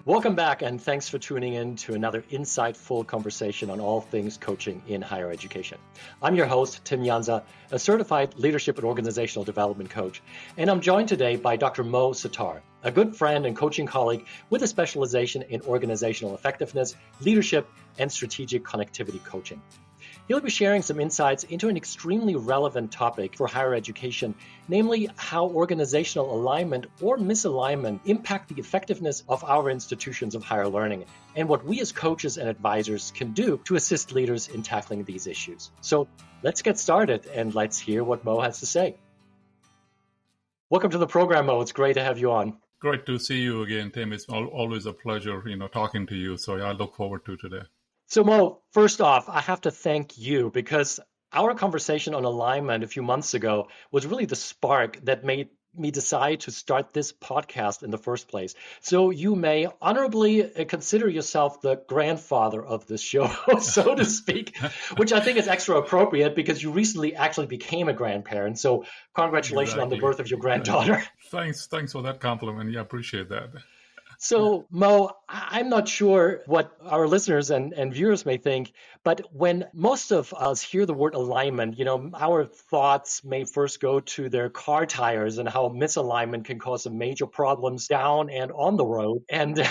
Welcome back, and thanks for tuning in to another insightful conversation on all things coaching in higher education. I'm your host, Tim Jansa, a certified leadership and organizational development coach, and I'm joined today by Dr. Mo Sattar, a good friend and coaching colleague with a specialization in organizational effectiveness, leadership, and strategic connectivity coaching. He'll be sharing some insights into an extremely relevant topic for higher education, namely how organizational alignment or misalignment impact the effectiveness of our institutions of higher learning, and what we as coaches and advisors can do to assist leaders in tackling these issues. So let's get started and let's hear what Mo has to say. Welcome to the program, Mo. It's great to have you on. Great to see you again, Tim. It's always a pleasure, talking to you. So I look forward to today. So Mo, first off, I have to thank you because our conversation on alignment a few months ago was really the spark that made me decide to start this podcast in the first place. So you may honorably consider yourself the grandfather of this show, so to speak, which I think is extra appropriate because you recently actually became a grandparent. So congratulations on the birth of your granddaughter. Thanks for that compliment. Yeah, appreciate that. So, Mo, I'm not sure what our listeners and viewers may think, but when most of us hear the word alignment, our thoughts may first go to their car tires and how misalignment can cause some major problems down and on the road. And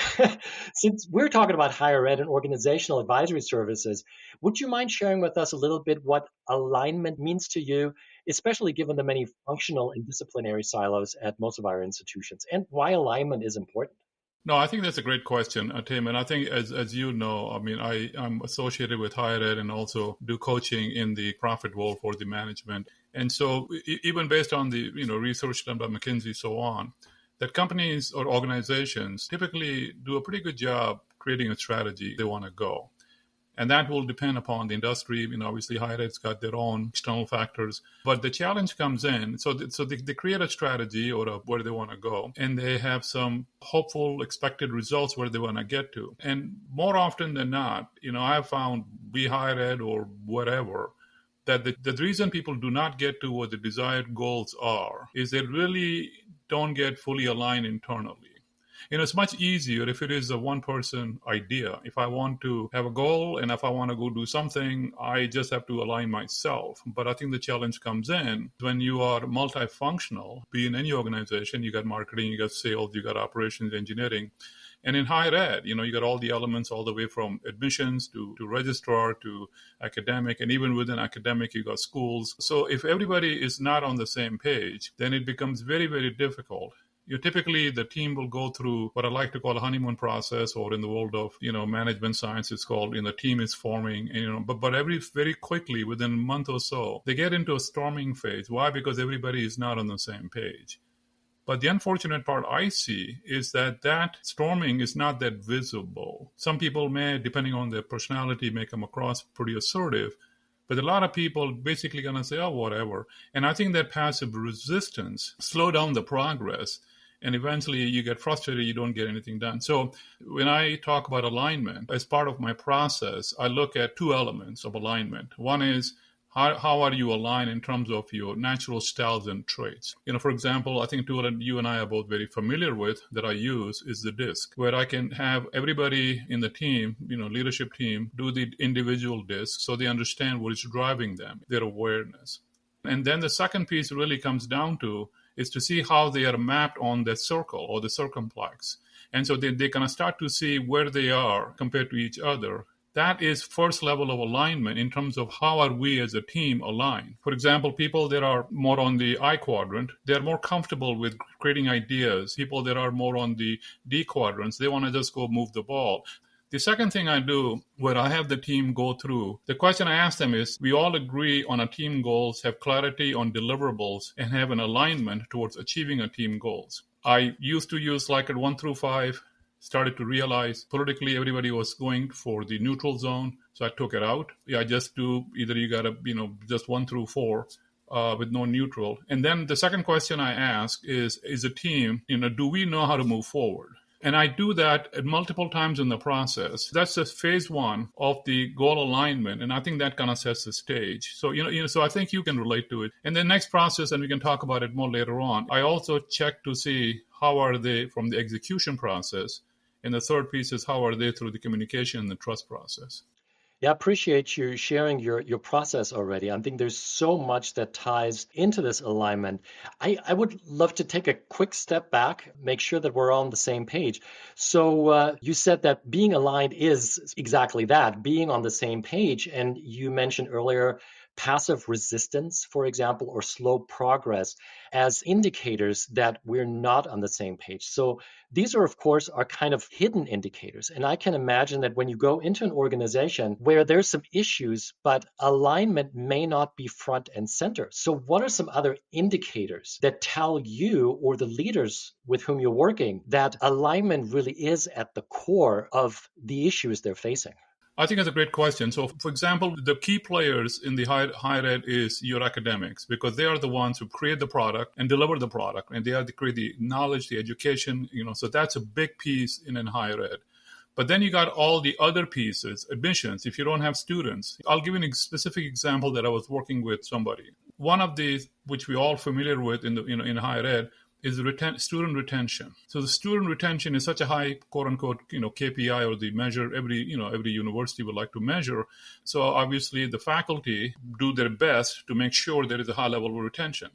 since we're talking about higher ed and organizational advisory services, would you mind sharing with us a little bit what alignment means to you, especially given the many functional and disciplinary silos at most of our institutions, and why alignment is important? No, I think that's a great question, Tim. And I think, as you know, I'm associated with higher ed and also do coaching in the profit world for the management. And so even based on the research done by McKinsey, so on, that companies or organizations typically do a pretty good job creating a strategy they want to go. And that will depend upon the industry. Obviously, higher ed's got their own external factors. But the challenge comes in. So they create a strategy or where they want to go, and they have some hopeful expected results where they want to get to. And more often than not, I have found, be higher ed or whatever, that the reason people do not get to what the desired goals are is they really don't get fully aligned internally. It's much easier if it is a one-person idea. If I want to have a goal and if I want to go do something, I just have to align myself. But I think the challenge comes in when you are multifunctional, be in any organization, you got marketing, you got sales, you got operations, engineering. And in higher ed, you got all the elements all the way from admissions to registrar to academic. And even within academic, you got schools. So if everybody is not on the same page, then it becomes very, very difficult. Typically, the team will go through what I like to call a honeymoon process, or in the world of management science, it's called team is forming. And, but very quickly, within a month or so, they get into a storming phase. Why? Because everybody is not on the same page. But the unfortunate part I see is that storming is not that visible. Some people may, depending on their personality, may come across pretty assertive. But a lot of people basically going to say, oh, whatever. And I think that passive resistance slow down the progress. And eventually you get frustrated, you don't get anything done. So when I talk about alignment, as part of my process, I look at two elements of alignment. One is how are you aligned in terms of your natural styles and traits? For example, I think tool you and I are both very familiar with that I use is the DISC, where I can have everybody in the team, leadership team, do the individual DISC so they understand what is driving them, their awareness. And then the second piece really comes down to is to see how they are mapped on the circle or the circumplex. And so they kind of start to see where they are compared to each other. That is first level of alignment in terms of how are we as a team aligned. For example, people that are more on the I quadrant, they're more comfortable with creating ideas. People that are more on the D quadrants, they want to just go move the ball. The second thing I do where I have the team go through, the question I ask them is, we all agree on our team goals, have clarity on deliverables, and have an alignment towards achieving our team goals. I used to use Likert 1 through 5, started to realize politically everybody was going for the neutral zone, so I took it out. I just do either you got to, just 1 through 4 with no neutral. And then the second question I ask is a team, do we know how to move forward? And I do that at multiple times in the process. That's just phase one of the goal alignment. And I think that kind of sets the stage. So, so I think you can relate to it. And the next process, and we can talk about it more later on, I also check to see how are they from the execution process. And the third piece is how are they through the communication and the trust process. Yeah, I appreciate you sharing your process already. I think there's so much that ties into this alignment. I would love to take a quick step back, make sure that we're on the same page. So you said that being aligned is exactly that, being on the same page. And you mentioned earlier passive resistance, for example, or slow progress as indicators that we're not on the same page. So these are, of course, are kind of hidden indicators. And I can imagine that when you go into an organization where there's some issues, but alignment may not be front and center. So what are some other indicators that tell you or the leaders with whom you're working that alignment really is at the core of the issues they're facing? I think that's a great question. So, for example, the key players in the higher ed is your academics, because they are the ones who create the product and deliver the product, and they are to create the knowledge, the education. So that's a big piece in higher ed. But then you got all the other pieces, admissions. If you don't have students, I'll give you a specific example that I was working with somebody. One of these, which we all familiar with in higher ed, is student retention. So the student retention is such a high, quote unquote, KPI, or the measure every university would like to measure. So obviously the faculty do their best to make sure there is a high level of retention.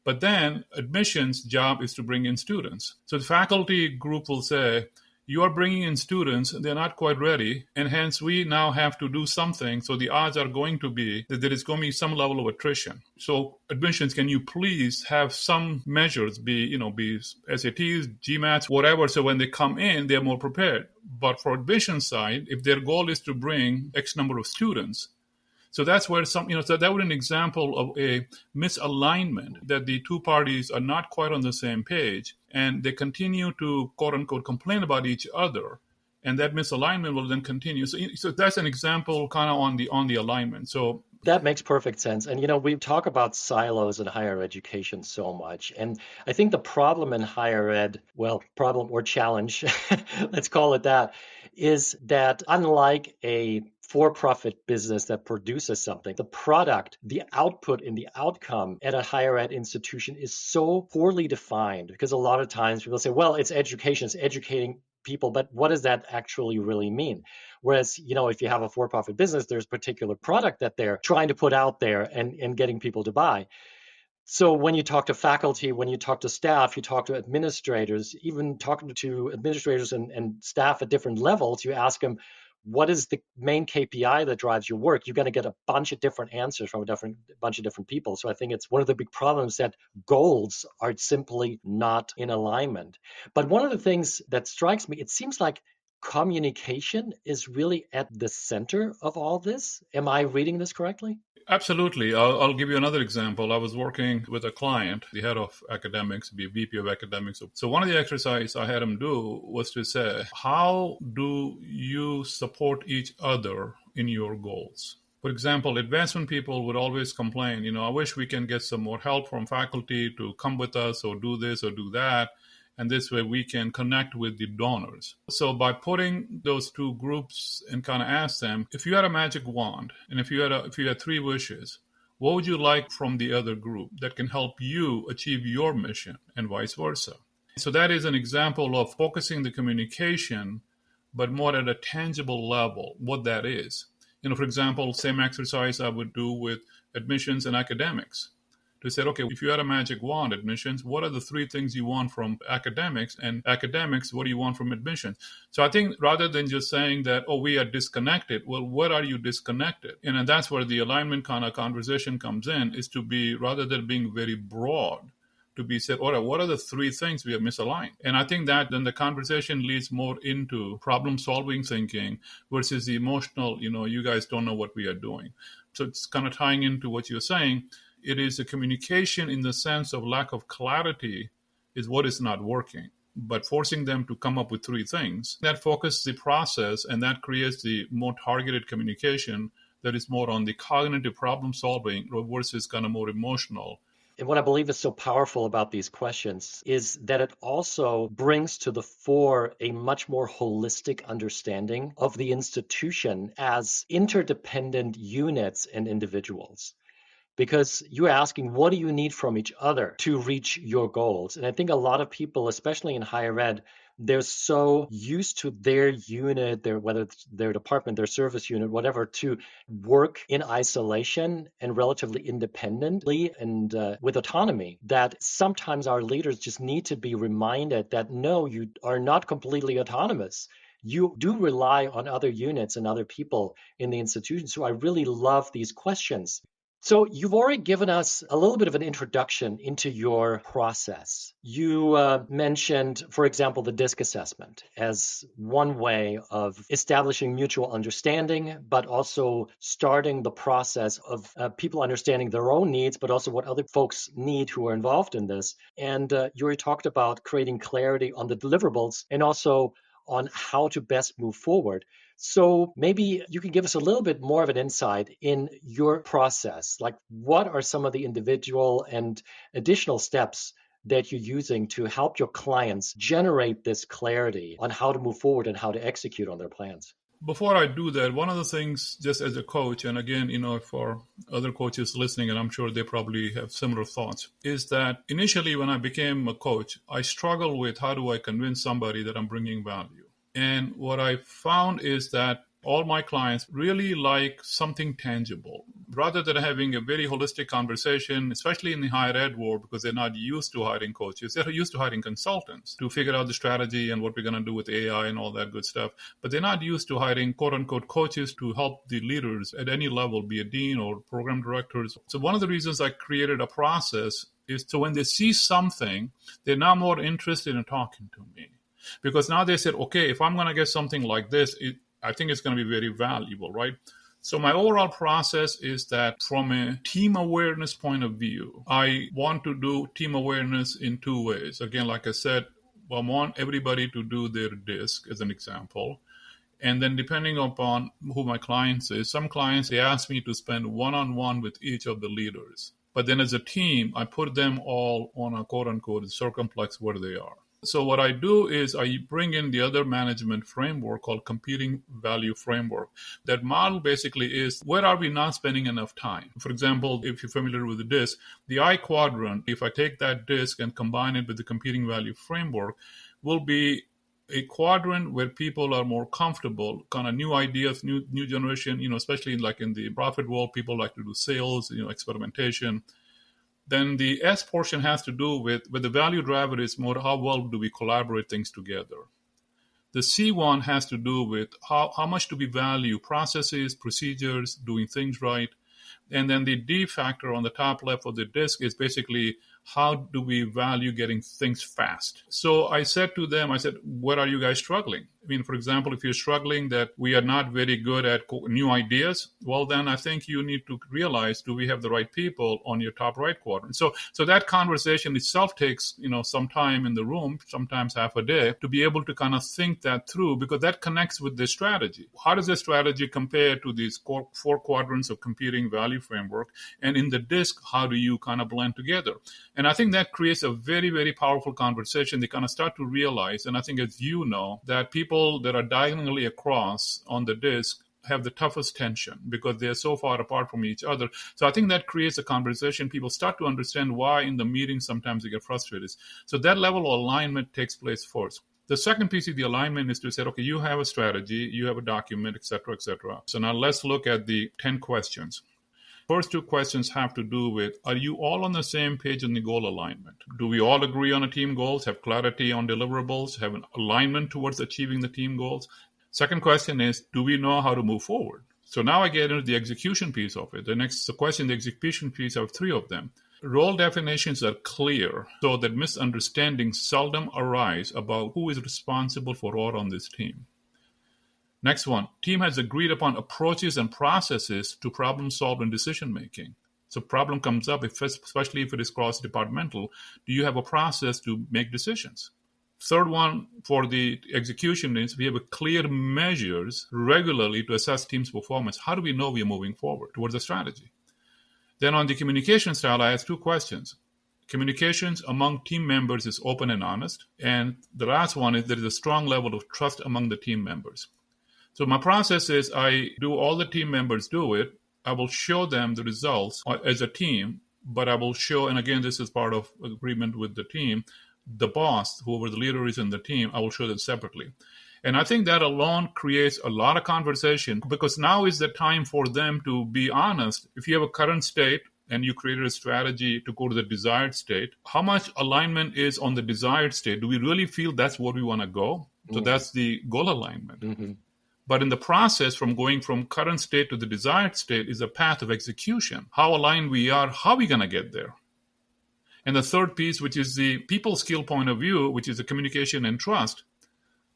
But then admissions job is to bring in students. So the faculty group will say, you are bringing in students, they're not quite ready, and hence we now have to do something. So the odds are going to be that there is going to be some level of attrition. So admissions, can you please have some measures, be SATs, GMATs, whatever, so when they come in, they're more prepared. But for admission side, if their goal is to bring X number of students, so that's where so that would be an example of a misalignment, that the two parties are not quite on the same page and they continue to, quote unquote, complain about each other. And that misalignment will then continue. So that's an example kind of on the alignment. So that makes perfect sense. And, we talk about silos in higher education so much. And I think the problem in higher ed, problem or challenge, let's call it that, is that unlike a for-profit business that produces something, the product, the output and the outcome at a higher ed institution is so poorly defined, because a lot of times people say, well, it's education, it's educating people, but what does that actually really mean? Whereas, if you have a for-profit business, there's a particular product that they're trying to put out there and getting people to buy. So when you talk to faculty, when you talk to staff, you talk to administrators, even talking to administrators and staff at different levels, you ask them, what is the main KPI that drives your work? You're going to get a bunch of different answers from a bunch of different people. So I think it's one of the big problems that goals are simply not in alignment. But one of the things that strikes me, it seems like communication is really at the center of all this. Am I reading this correctly? Absolutely. I'll give you another example. I was working with a client, the head of academics, the VP of academics. So one of the exercises I had him do was to say, how do you support each other in your goals? For example, advancement people would always complain, I wish we can get some more help from faculty to come with us or do this or do that. And this way we can connect with the donors. So by putting those two groups and kind of ask them, if you had a magic wand and if you had three wishes, what would you like from the other group that can help you achieve your mission, and vice versa? So that is an example of focusing the communication, but more at a tangible level, what that is. For example, same exercise I would do with admissions and academics. To say, okay, if you had a magic wand, admissions, what are the three things you want from academics? And academics, what do you want from admissions? So I think rather than just saying that, we are disconnected, well, what are you disconnected? And that's where the alignment kind of conversation comes in, is to be, rather than being very broad, to be said, all right, what are the three things we have misaligned? And I think that then the conversation leads more into problem-solving thinking versus the emotional, you guys don't know what we are doing. So it's kind of tying into what you're saying. It is a communication in the sense of lack of clarity is what is not working. But forcing them to come up with three things, that focuses the process, and that creates the more targeted communication that is more on the cognitive problem solving versus kind of more emotional. And what I believe is so powerful about these questions is that it also brings to the fore a much more holistic understanding of the institution as interdependent units and individuals. Because you're asking, what do you need from each other to reach your goals? And I think a lot of people, especially in higher ed, they're so used to their unit, whether it's their department, their service unit, whatever, to work in isolation and relatively independently and with autonomy, that sometimes our leaders just need to be reminded that no, you are not completely autonomous. You do rely on other units and other people in the institution. So I really love these questions. So you've already given us a little bit of an introduction into your process. You mentioned, for example, the DISC assessment as one way of establishing mutual understanding, but also starting the process of people understanding their own needs, but also what other folks need who are involved in this. And you already talked about creating clarity on the deliverables and also on how to best move forward. So maybe you can give us a little bit more of an insight in your process. Like, what are some of the individual and additional steps that you're using to help your clients generate this clarity on how to move forward and how to execute on their plans? Before I do that, one of the things, just as a coach, and again, for other coaches listening, and I'm sure they probably have similar thoughts, is that initially when I became a coach, I struggled with how do I convince somebody that I'm bringing value. And what I found is that all my clients really like something tangible rather than having a very holistic conversation, especially in the higher ed world, because they're not used to hiring coaches. They're used to hiring consultants to figure out the strategy and what we're going to do with AI and all that good stuff. But they're not used to hiring quote unquote coaches to help the leaders at any level, be a dean or program directors. So one of the reasons I created a process is so when they see something, they're now more interested in talking to me. Because now they said, okay, if I'm going to get something like this, I think it's going to be very valuable, right? So my overall process is that from a team awareness point of view, I want to do team awareness in two ways. Again, like I said, I want everybody to do their DISC as an example. And then depending upon who my clients is, some clients, they ask me to spend one-on-one with each of the leaders. But then as a team, I put them all on a quote-unquote circumflex where they are. So what I do is I bring in the other management framework called competing value framework. That model basically is where are we not spending enough time? For example, if you're familiar with the DISC, the I quadrant, if I take that DISC and combine it with the competing value framework, will be a quadrant where people are more comfortable, kind of new ideas, new generation, especially like in the profit world, people like to do sales, experimentation. Then the S portion has to do with the value driver is more how well do we collaborate things together. The C one has to do with how much do we value processes, procedures, doing things right. And then the D factor on the top left of the DISC is basically how do we value getting things fast? So I said to them, where are you guys struggling? I mean, for example, if you're struggling that we are not very good at new ideas, well, then I think you need to realize, do we have the right people on your top right quadrant? So that conversation itself takes, some time in the room, sometimes half a day, to be able to kind of think that through, because that connects with the strategy. How does the strategy compare to these four quadrants of competing value framework? And in the DISC, how do you kind of blend together? And I think that creates a very, very powerful conversation. They kind of start to realize, and I think as you know, that people that are diagonally across on the DISC have the toughest tension because they're so far apart from each other. So I think that creates a conversation. People start to understand why in the meeting sometimes they get frustrated. So that level of alignment takes place first. The second piece of the alignment is to say, okay, you have a strategy, you have a document, et cetera, et cetera. So now let's look at the 10 questions. First two questions have to do with, are you all on the same page in the goal alignment? Do we all agree on the team goals, have clarity on deliverables, have an alignment towards achieving the team goals? Second question is, do we know how to move forward? So now I get into the execution piece of it. The next question, the execution piece, I have three of them. Role definitions are clear so that misunderstandings seldom arise about who is responsible for what on this team. Next one, team has agreed upon approaches and processes to problem solve and decision making. So problem comes up, especially if it is cross-departmental. Do you have a process to make decisions? Third one for the execution is we have clear measures regularly to assess team's performance. How do we know we are moving forward towards a strategy? Then on the communication style, I asked two questions. Communications among team members is open and honest. And the last one is there is a strong level of trust among the team members. So my process is I do all the team members do it. I will show them the results as a team, but I will show, and again, this is part of agreement with the team, the boss, whoever the leader is in the team, I will show them separately. And I think that alone creates a lot of conversation, because now is the time for them to be honest. If you have a current state and you created a strategy to go to the desired state, how much alignment is on the desired state? Do we really feel that's where we want to go? So that's the goal alignment. Mm-hmm. But in the process, from going from current state to the desired state is a path of execution. How aligned we are, how are we going to get there? And the third piece, which is the people skill point of view, which is the communication and trust.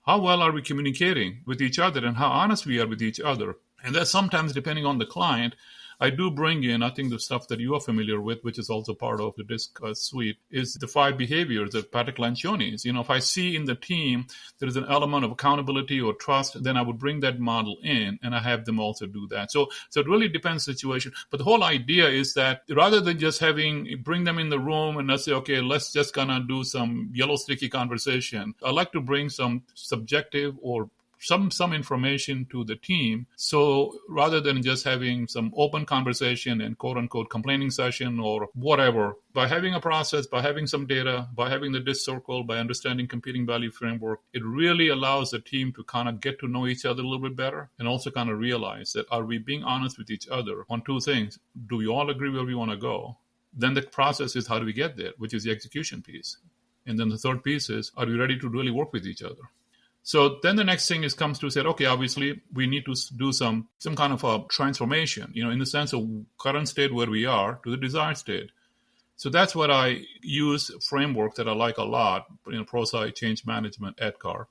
How well are we communicating with each other and how honest we are with each other? And that sometimes, depending on the client, I do bring in, I think the stuff that you are familiar with, which is also part of the DISC suite, is the 5 behaviors that Patrick Lencioni. If I see in the team there is an element of accountability or trust, then I would bring that model in and I have them also do that. So it really depends on the situation. But the whole idea is that rather than just bring them in the room and let's say, okay, let's just gonna do some yellow sticky conversation, I like to bring some subjective or some information to the team. So rather than just having some open conversation and quote unquote complaining session or whatever, by having a process, by having some data, by having the DISC circle, by understanding competing value framework, it really allows the team to kind of get to know each other a little bit better and also kind of realize that are we being honest with each other on 2 things? Do we all agree where we want to go? Then the process is how do we get there, which is the execution piece. And then the third piece is, are we ready to really work with each other? So then the next thing comes to say, okay, obviously we need to do some kind of a transformation, in the sense of current state where we are to the desired state. So that's what I use framework that I like a lot, ProSci, change management, ADKAR.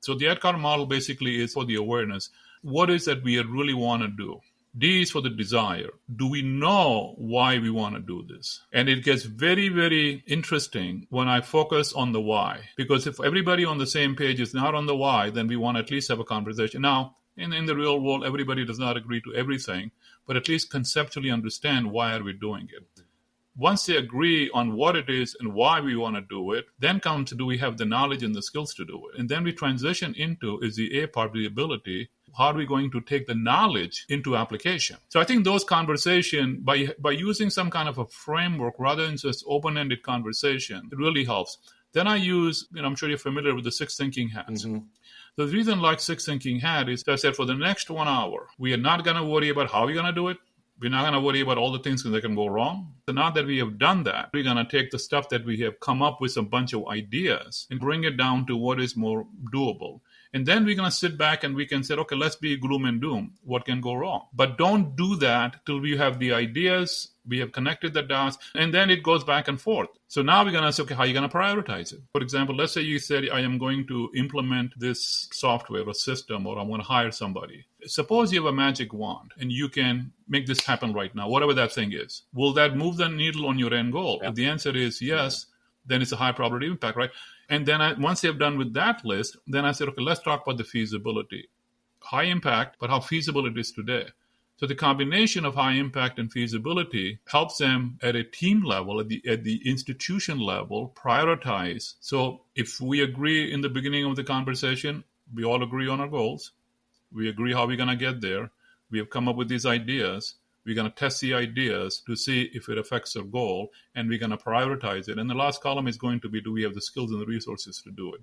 So the ADKAR model basically is for the awareness. What is that we really want to do? D is for the desire. Do we know why we want to do this? And it gets very, very interesting when I focus on the why. Because if everybody on the same page is not on the why, then we want to at least have a conversation. Now, in the real world, everybody does not agree to everything, but at least conceptually understand why are we doing it. Once they agree on what it is and why we want to do it, then comes do we have the knowledge and the skills to do it? And then we transition into is the A part, the ability. How are we going to take the knowledge into application? So I think those conversations, by using some kind of a framework rather than just open-ended conversation, it really helps. Then I use, I'm sure you're familiar with the 6 thinking hats. Mm-hmm. The reason I like 6 thinking hat is that I said for the next 1 hour, we are not going to worry about how we're going to do it. We're not going to worry about all the things that can go wrong. So now that we have done that, we're going to take the stuff that we have come up with a bunch of ideas and bring it down to what is more doable. And then we're going to sit back and we can say, okay, let's be gloom and doom. What can go wrong? But don't do that till we have the ideas, we have connected the dots, and then it goes back and forth. So now we're going to say, okay, how are you going to prioritize it? For example, let's say you said, I am going to implement this software or system, or I'm going to hire somebody. Suppose you have a magic wand and you can make this happen right now, whatever that thing is. Will that move the needle on your end goal? Yep. If the answer is yes, then it's a high probability impact, right? And then once they've done with that list, then I said, okay, let's talk about the feasibility. High impact, but how feasible it is today. So the combination of high impact and feasibility helps them at a team level, at the institution level, prioritize. So if we agree in the beginning of the conversation, we all agree on our goals. We agree how we're going to get there. We have come up with these ideas. We're going to test the ideas to see if it affects our goal, and we're going to prioritize it. And the last column is going to be, do we have the skills and the resources to do it?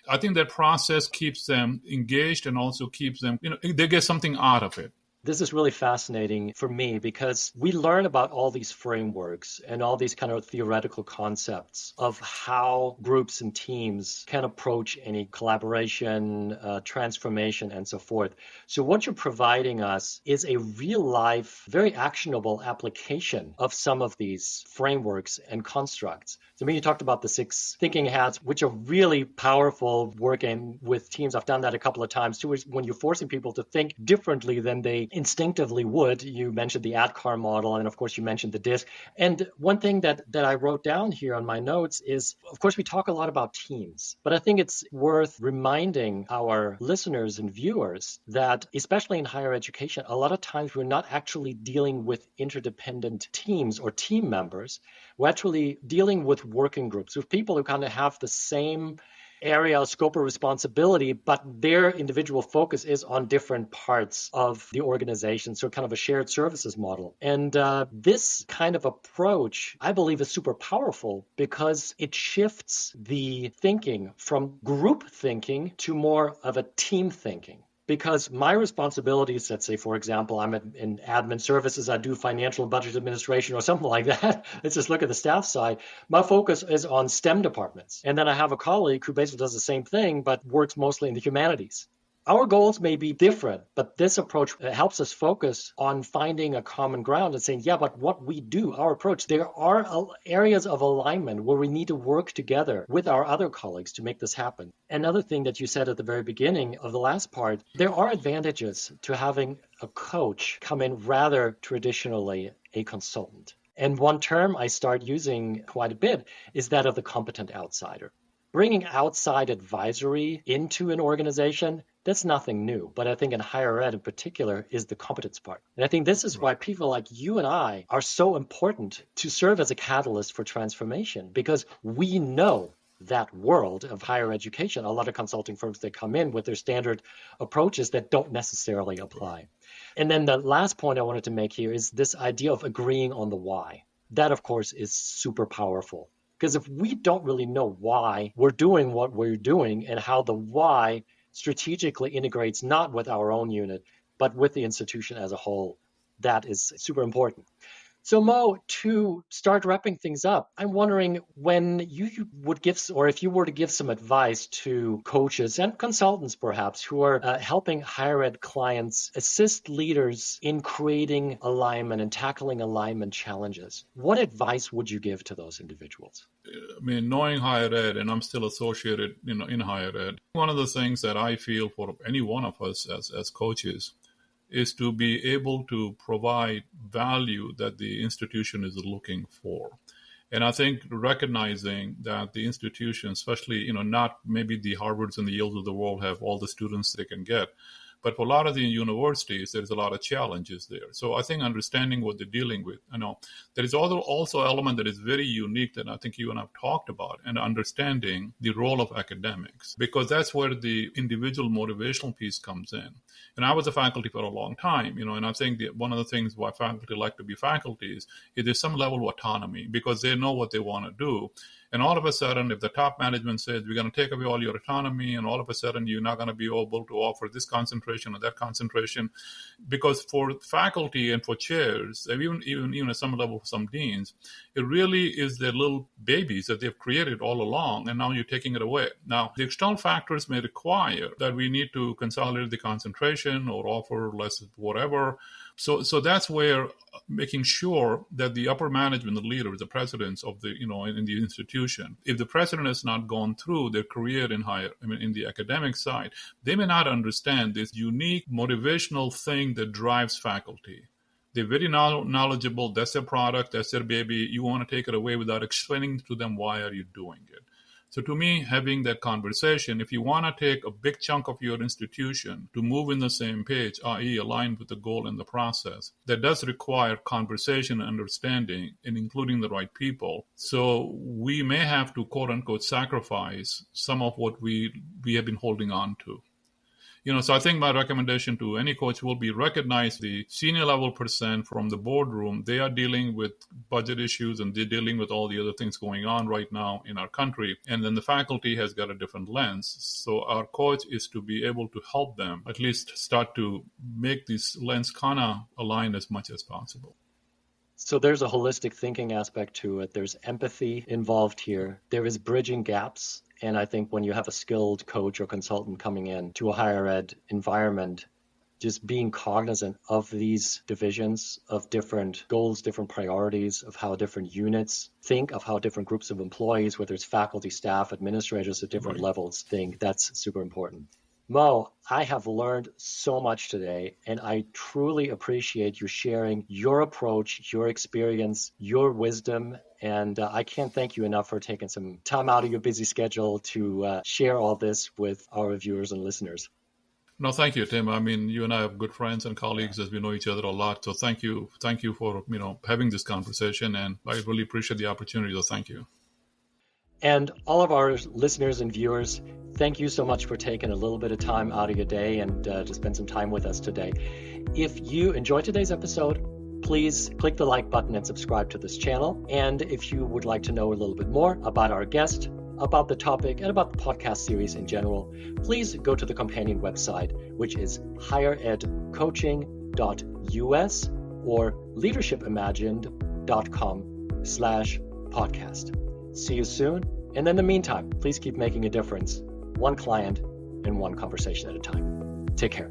I think that process keeps them engaged and also keeps them, they get something out of it. This is really fascinating for me because we learn about all these frameworks and all these kind of theoretical concepts of how groups and teams can approach any collaboration, transformation, and so forth. So what you're providing us is a real life, very actionable application of some of these frameworks and constructs. So you talked about the 6 thinking hats, which are really powerful working with teams. I've done that a couple of times too, when you're forcing people to think differently than they instinctively would. You mentioned the ADKAR model, and of course you mentioned the DISC. And one thing that I wrote down here on my notes is, of course, we talk a lot about teams, but I think it's worth reminding our listeners and viewers that, especially in higher education, a lot of times we're not actually dealing with interdependent teams or team members. We're actually dealing with working groups, with people who kind of have the same area, scope of responsibility, but their individual focus is on different parts of the organization. So kind of a shared services model. And this kind of approach, I believe, is super powerful because it shifts the thinking from group thinking to more of a team thinking. Because my responsibilities, let's say, for example, I'm in admin services, I do financial and budget administration or something like that. Let's just look at the staff side. My focus is on STEM departments. And then I have a colleague who basically does the same thing, but works mostly in the humanities. Our goals may be different, but this approach helps us focus on finding a common ground and saying, yeah, but what we do, our approach, there are areas of alignment where we need to work together with our other colleagues to make this happen. Another thing that you said at the very beginning of the last part, there are advantages to having a coach come in rather traditionally a consultant. And one term I start using quite a bit is that of the competent outsider. Bringing outside advisory into an organization, that's nothing new. But I think in higher ed in particular is the competence part. And I think this is why people like you and I are so important to serve as a catalyst for transformation, because we know that world of higher education. A lot of consulting firms, they come in with their standard approaches that don't necessarily apply. And then the last point I wanted to make here is this idea of agreeing on the why. That, of course, is super powerful. Because if we don't really know why we're doing what we're doing and how the why strategically integrates not with our own unit, but with the institution as a whole, that is super important. So Mo, to start wrapping things up, I'm wondering when you would give, or if you were to give some advice to coaches and consultants perhaps who are helping higher ed clients assist leaders in creating alignment and tackling alignment challenges, what advice would you give to those individuals? I mean, knowing higher ed, and I'm still associated, in higher ed, one of the things that I feel for any one of us as coaches is to be able to provide value that the institution is looking for. And I think recognizing that the institution, especially, not maybe the Harvards and the Yales of the world have all the students they can get, but for a lot of the universities, there's a lot of challenges there. So I think understanding what they're dealing with, there is also an element that is very unique that I think you and I have talked about, and understanding the role of academics, because that's where the individual motivational piece comes in. And I was a faculty for a long time, and I think that one of the things why faculty like to be faculty is there's some level of autonomy because they know what they want to do. And all of a sudden, if the top management says, we're going to take away all your autonomy, and all of a sudden you're not going to be able to offer this concentration or that concentration, because for faculty and for chairs, even at some level, for some deans, it really is their little babies that they've created all along, and now you're taking it away. Now, the external factors may require that we need to consolidate the concentration or offer less whatever. So that's where making sure that the upper management, the leaders, the presidents of the, in the institution, if the president has not gone through their career in the academic side, they may not understand this unique motivational thing that drives faculty. They're very knowledgeable. That's their product. That's their baby. You want to take it away without explaining to them why are you doing it. So to me, having that conversation, if you want to take a big chunk of your institution to move in the same page, i.e. aligned with the goal and the process, that does require conversation and understanding and including the right people. So we may have to, quote unquote, sacrifice some of what we have been holding on to. So I think my recommendation to any coach will be recognize the senior level percent from the boardroom. They are dealing with budget issues and they're dealing with all the other things going on right now in our country. And then the faculty has got a different lens. So our coach is to be able to help them at least start to make this lens kind of align as much as possible. So there's a holistic thinking aspect to it. There's empathy involved here. There is bridging gaps. And I think when you have a skilled coach or consultant coming in to a higher ed environment, just being cognizant of these divisions of different goals, different priorities, of how different units think, of how different groups of employees, whether it's faculty, staff, administrators at different levels think, that's super important. Mo, I have learned so much today, and I truly appreciate you sharing your approach, your experience, your wisdom, and I can't thank you enough for taking some time out of your busy schedule to share all this with our viewers and listeners. No, thank you, Tim. I mean, you and I have good friends and colleagues as we know each other a lot. So thank you for having this conversation, and I really appreciate the opportunity. So thank you. And all of our listeners and viewers, thank you so much for taking a little bit of time out of your day and to spend some time with us today. If you enjoyed today's episode, please click the like button and subscribe to this channel. And if you would like to know a little bit more about our guest, about the topic, and about the podcast series in general, please go to the companion website, which is higheredcoaching.us or leadershipimagined.com/podcast. See you soon. And in the meantime, please keep making a difference, one client and one conversation at a time. Take care.